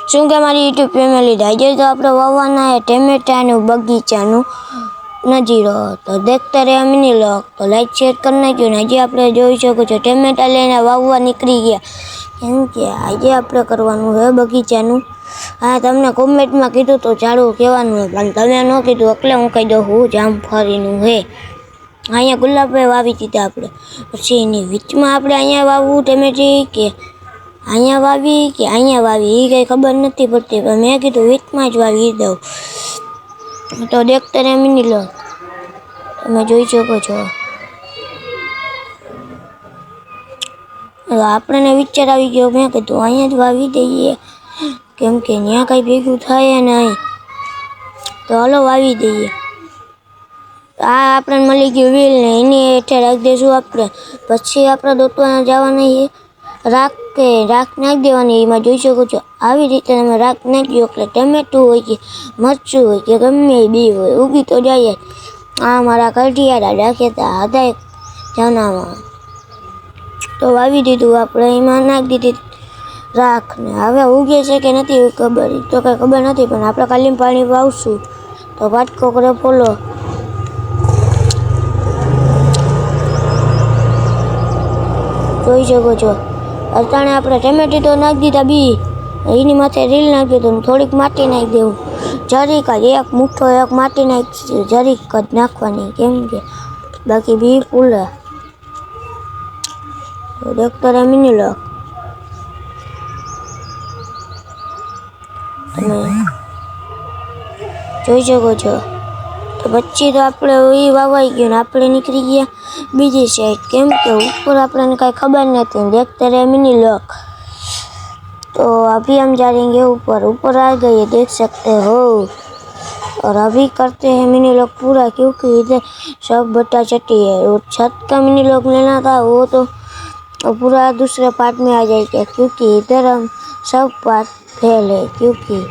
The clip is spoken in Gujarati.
શું કે મારી યુટ્યુબ ફેમિલી આજે તો આપણે વાવવાના છે ટમેટાનું બગીચાનું નજીરો તો દેખતા રહે મિની લોક તો લાઈક શેર કરી નાખ્યો ને આજે આપણે જોઈ શકો છો ટમેટા લઈને વાવવા નીકળી ગયા કેમ કે આજે આપણે કરવાનું છે બગીચાનું હા તમને કોમેન્ટમાં કીધું તો ચાલુ કહેવાનું પણ તમે ન કીધું એટલે હું કહી દઉં હું જામફળીનું છે અહીંયા ગુલાબે વાવી દીધા આપણે પછી એની વીચમાં આપણે અહીંયા વાવવું ટમેટી કે અહીંયા વાવી કે અહીંયા વાવી એ કંઈ ખબર નથી પડતી પણ મેં કીધું વીચમાં જ વાવી દઉં તો દેખતા રહે મિની લો તમે જોઈ શકો છો આપણને વિચાર આવી ગયો મેં કીધું અહીંયા જ વાવી દઈએ કેમ કે ત્યાં કંઈ ભેગું થાય નહીં તો હાલો વાવી દઈએ આ આપણને મળી ગયું વ્હીલ ને એની હેઠે રાખી દઈશું આપણે પછી આપણે દોતવાના જવાના છે રાખ નાખી દેવાની એમાં જોઈ શકો છો આવી રીતે તમે રાખ નાખી દો એટલે ટમેટું હોય કે મરચું હોય કે ગમે એ બી હોય ઉગી તો જાય આ મારા કઢિયાળા રાખેતા હતા જનામાં તો વાવી દીધું આપણે એમાં નાખી દીધી રાખ ને હવે ઉગે છે કે નથી ખબર તો કંઈ ખબર નથી પણ આપણે ખાલી પાણી વાવશું તો વાટકો કરે ફોલો જોઈ શકો છો અટાણે આપણે ટમેટી તો નાખી દીધા બી એની માથે રીલ નાખી દીધું થોડીક માટી નાખી દેવું જરીક જ એક મુઠ્ઠો એક માટી નાખી જરીક જ નાખવાની કેમ કે બાકી બી ફૂલે તો દેખતા રહે મિની લો તમે જોઈ શકો છો તો પછી તો આપણે એ વાવાઈ ગયું ને આપણે નીકળી ગયા બીજી સાઈડ કેમ કે ઉપર આપણને કાંઈ ખબર નથી देखते रहे मिनी लॉक तो अभी हम जा रहेंगे ऊपर आ गए देख सकते हो और अभी करते हैं मिनी लॉक पूरा क्योंकि इधर सब बट्टा चट्टी है और छत का मिनी लॉक लेना था वो तो पूरा दूसरे पार्ट में आ जाएगा क्योंकि इधर हम सब पार्ट फेल है क्योंकि